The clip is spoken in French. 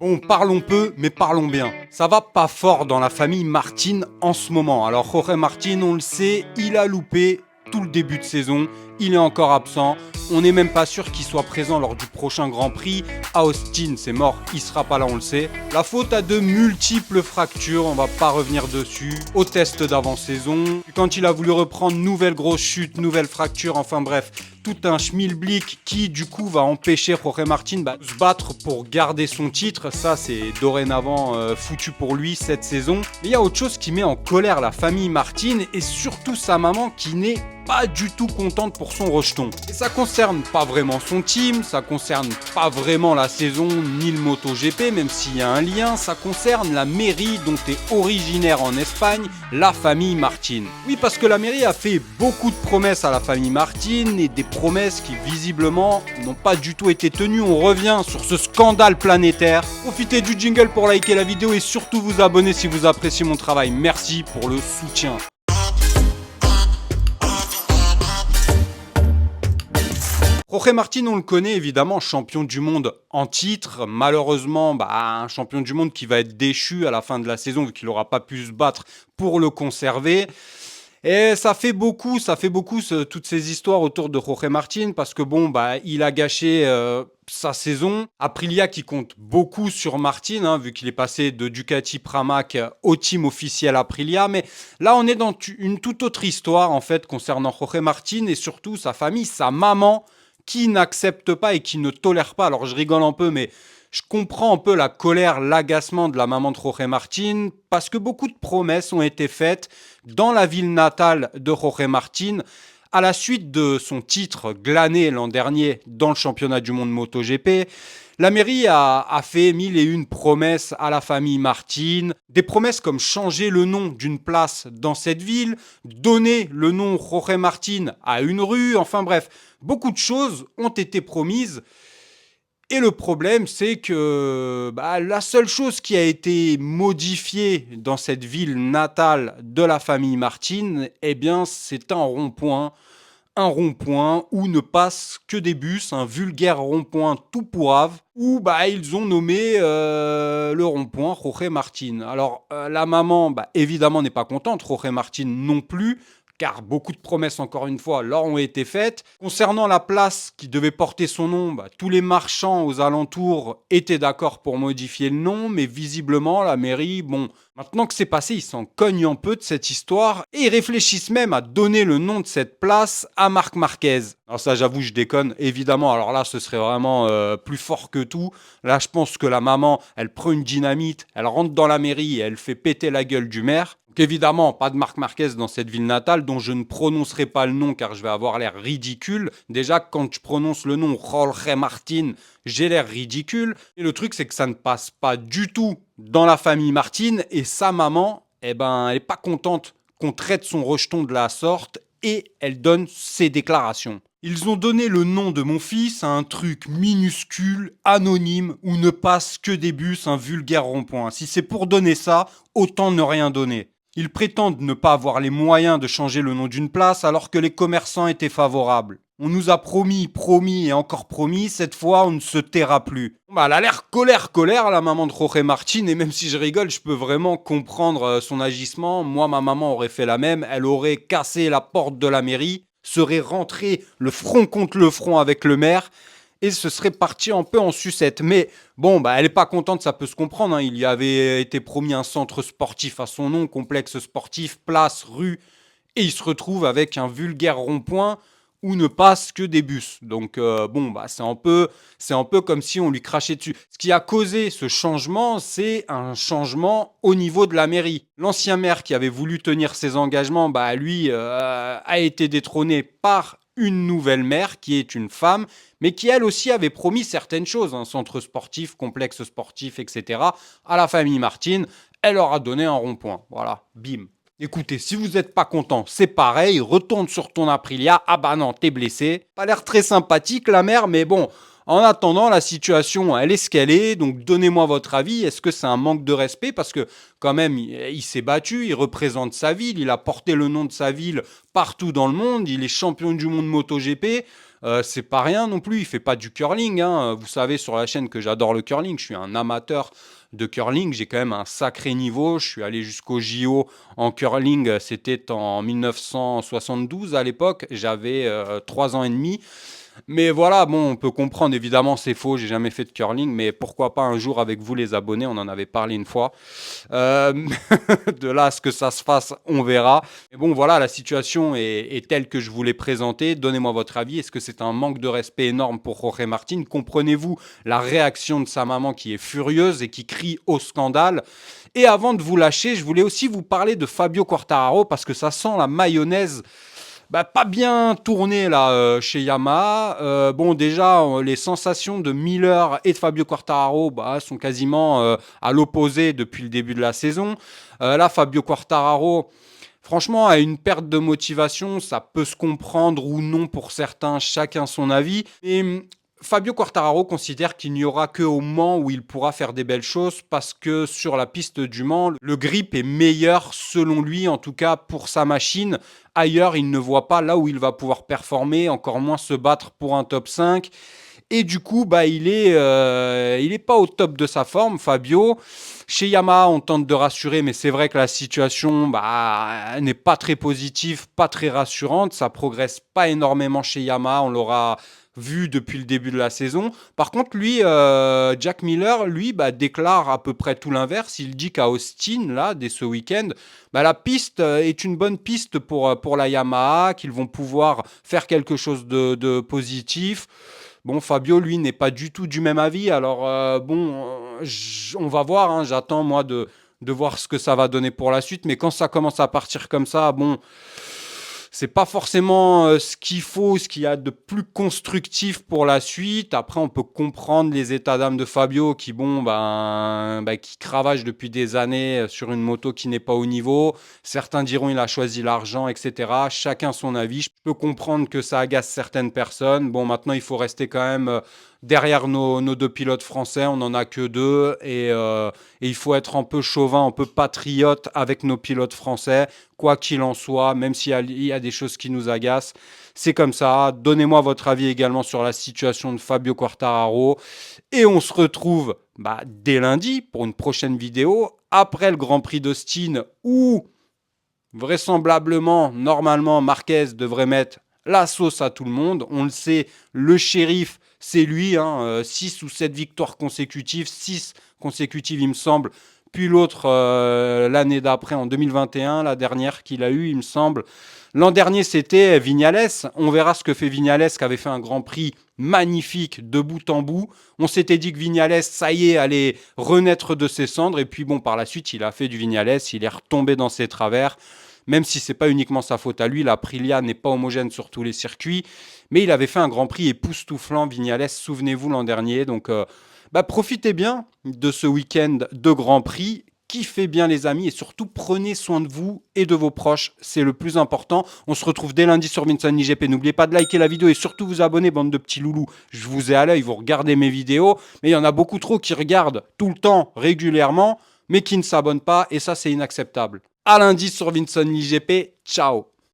Bon, parlons peu, mais parlons bien. Ça va pas fort dans la famille Martin en ce moment. Alors Jorge Martin, on le sait, il a loupé tout le début de saison, il est encore absent. On n'est même pas sûr qu'il soit présent lors du prochain Grand Prix. À Austin, c'est mort, il sera pas là, on le sait. La faute à de multiples fractures, on va pas revenir dessus. Au test d'avant-saison, quand il a voulu reprendre, nouvelle grosse chute, nouvelle fracture, enfin bref, tout un schmilblick qui du coup va empêcher Jorge Martin de se battre pour garder son titre. Ça c'est dorénavant foutu pour lui cette saison. Mais il y a autre chose qui met en colère la famille Martin et surtout sa maman qui n'est pas du tout contente pour son rejeton. Et ça concerne pas vraiment son team, ça concerne pas vraiment la saison ni le MotoGP, même s'il y a un lien, ça concerne la mairie dont est originaire en Espagne, la famille Martin. Oui, parce que la mairie a fait beaucoup de promesses à la famille Martin et des promesses qui visiblement n'ont pas du tout été tenues. On revient sur ce scandale planétaire. Profitez du jingle pour liker la vidéo et surtout vous abonner si vous appréciez mon travail. Merci pour le soutien. Jorge Martin, on le connaît évidemment, champion du monde en titre. Malheureusement, un champion du monde qui va être déchu à la fin de la saison vu qu'il n'aura pas pu se battre pour le conserver. Et ça fait beaucoup toutes ces histoires autour de Jorge Martin parce que il a gâché sa saison. Aprilia qui compte beaucoup sur Martin, vu qu'il est passé de Ducati Pramac au team officiel Aprilia. Mais là, on est dans une toute autre histoire en fait concernant Jorge Martin et surtout sa famille, sa maman qui n'accepte pas et qui ne tolère pas. Alors je rigole un peu, mais je comprends un peu la colère, l'agacement de la maman de Jorge Martin, parce que beaucoup de promesses ont été faites dans la ville natale de Jorge Martin, à la suite de son titre glané l'an dernier dans le championnat du monde MotoGP. La mairie a fait mille et une promesses à la famille Martin, des promesses comme changer le nom d'une place dans cette ville, donner le nom Jorge Martin à une rue, enfin bref, beaucoup de choses ont été promises. Et le problème, c'est que la seule chose qui a été modifiée dans cette ville natale de la famille Martin, eh bien, c'est un rond-point où ne passent que des bus, un vulgaire rond-point tout pourrave, où ils ont nommé le rond-point Jorge Martin. Alors, la maman, évidemment, n'est pas contente, Jorge Martin non plus, car beaucoup de promesses, encore une fois, leur ont été faites. Concernant la place qui devait porter son nom, tous les marchands aux alentours étaient d'accord pour modifier le nom, mais visiblement, la mairie, maintenant que c'est passé, ils s'en cognent un peu de cette histoire, et ils réfléchissent même à donner le nom de cette place à Marc Marquez. Alors ça, j'avoue, je déconne, évidemment, alors là, ce serait vraiment plus fort que tout. Là, je pense que la maman, elle prend une dynamite, elle rentre dans la mairie et elle fait péter la gueule du maire. Donc évidemment, pas de Marc Marquez dans cette ville natale dont je ne prononcerai pas le nom car je vais avoir l'air ridicule. Déjà, quand je prononce le nom Jorge Martin, j'ai l'air ridicule. Et le truc, c'est que ça ne passe pas du tout dans la famille Martin et sa maman, elle est pas contente qu'on traite son rejeton de la sorte et elle donne ses déclarations. Ils ont donné le nom de mon fils à un truc minuscule, anonyme, où ne passent que des bus, un vulgaire rond-point. Si c'est pour donner ça, autant ne rien donner. Ils prétendent ne pas avoir les moyens de changer le nom d'une place alors que les commerçants étaient favorables. On nous a promis et encore promis, cette fois on ne se taira plus. Elle a l'air colère, la maman de Jorge Martin, et même si je rigole, je peux vraiment comprendre son agissement. Moi, ma maman aurait fait la même, elle aurait cassé la porte de la mairie, serait rentrée le front contre le front avec le maire, et ce serait parti un peu en sucette. Mais elle est pas contente, ça peut se comprendre. Il y avait été promis un centre sportif à son nom, complexe sportif, place, rue, et il se retrouve avec un vulgaire rond-point où ne passent que des bus. Donc c'est un peu comme si on lui crachait dessus. Ce qui a causé ce changement, c'est un changement au niveau de la mairie. L'ancien maire qui avait voulu tenir ses engagements, lui a été détrôné par une nouvelle maire qui est une femme, mais qui elle aussi avait promis certaines choses, un centre sportif, complexe sportif, etc. à la famille Martin. Elle leur a donné un rond-point. Voilà, bim. Écoutez, si vous n'êtes pas content, c'est pareil, retourne sur ton Aprilia. Ah bah non, t'es blessé. Pas l'air très sympathique la mère, mais bon, en attendant, la situation, elle est ce qu'elle est, donc donnez-moi votre avis. Est-ce que c'est un manque de respect? Parce que quand même, il s'est battu, il représente sa ville, il a porté le nom de sa ville partout dans le monde, il est champion du monde MotoGP. C'est pas rien non plus, il fait pas du curling, hein. Vous savez sur la chaîne que j'adore le curling, je suis un amateur de curling, j'ai quand même un sacré niveau. Je suis allé jusqu'au JO en curling, c'était en 1972 à l'époque, j'avais 3 ans et demi. Mais voilà, bon, on peut comprendre, évidemment, c'est faux, j'ai jamais fait de curling, mais pourquoi pas un jour avec vous les abonnés, on en avait parlé une fois. Euh, de là à ce que ça se fasse, on verra. Mais bon, voilà, la situation est telle que je vous l'ai présentée. Donnez-moi votre avis. Est-ce que c'est un manque de respect énorme pour Jorge Martin? Comprenez-vous la réaction de sa maman qui est furieuse et qui crie au scandale? Et avant de vous lâcher, je voulais aussi vous parler de Fabio Quartararo parce que ça sent la mayonnaise pas bien tourné là chez Yamaha. Bon, déjà, les sensations de Miller et de Fabio Quartararo sont quasiment à l'opposé depuis le début de la saison. Là, Fabio Quartararo, franchement, a une perte de motivation. Ça peut se comprendre ou non pour certains, chacun son avis. Et Fabio Quartararo considère qu'il n'y aura qu'au Mans où il pourra faire des belles choses parce que sur la piste du Mans, le grip est meilleur selon lui, en tout cas pour sa machine. Ailleurs, il ne voit pas là où il va pouvoir performer, encore moins se battre pour un top 5. Et du coup, il est pas au top de sa forme, Fabio. Chez Yamaha, on tente de rassurer, mais c'est vrai que la situation n'est pas très positive, pas très rassurante. Ça progresse pas énormément chez Yamaha. On l'aura vu depuis le début de la saison. Par contre, lui, Jack Miller, lui, déclare à peu près tout l'inverse. Il dit qu'à Austin, là, dès ce week-end, la piste est une bonne piste pour la Yamaha, qu'ils vont pouvoir faire quelque chose de positif. Bon, Fabio, lui, n'est pas du tout du même avis. Alors, on va voir, hein. J'attends, moi, de voir ce que ça va donner pour la suite. Mais quand ça commence à partir comme ça, bon, c'est pas forcément ce qu'il faut, ce qu'il y a de plus constructif pour la suite. Après, on peut comprendre les états d'âme de Fabio qui, qui cravache depuis des années sur une moto qui n'est pas au niveau. Certains diront il a choisi l'argent, etc. Chacun son avis. Je peux comprendre que ça agace certaines personnes. Bon, maintenant, il faut rester quand même derrière nos deux pilotes français. On n'en a que deux et il faut être un peu chauvin, un peu patriote avec nos pilotes français, quoi qu'il en soit, même s'il y a des choses qui nous agacent. C'est comme ça. Donnez-moi votre avis également sur la situation de Fabio Quartararo. Et on se retrouve dès lundi pour une prochaine vidéo, après le Grand Prix d'Austin, où vraisemblablement, normalement, Marquez devrait mettre la sauce à tout le monde. On le sait, le shérif, c'est lui. 6 ou 7 victoires consécutives, 6 consécutives, il me semble. Puis l'autre l'année d'après, en 2021, la dernière qu'il a eue, il me semble. L'an dernier, c'était Vignales. On verra ce que fait Vignales, qui avait fait un Grand Prix magnifique de bout en bout. On s'était dit que Vignales, ça y est, allait renaître de ses cendres. Et puis bon, par la suite, il a fait du Vignales. Il est retombé dans ses travers. Même si c'est pas uniquement sa faute à lui, la Aprilia n'est pas homogène sur tous les circuits. Mais il avait fait un Grand Prix époustouflant, Vignales, souvenez-vous l'an dernier. Donc profitez bien de ce week-end de Grand Prix. Kiffez bien les amis et surtout prenez soin de vous et de vos proches, c'est le plus important. On se retrouve dès lundi sur Vincent IGP. N'oubliez pas de liker la vidéo et surtout vous abonner, bande de petits loulous. Je vous ai à l'œil, vous regardez mes vidéos, mais il y en a beaucoup trop qui regardent tout le temps, régulièrement, mais qui ne s'abonnent pas et ça c'est inacceptable. À lundi sur Vincent IGP, ciao.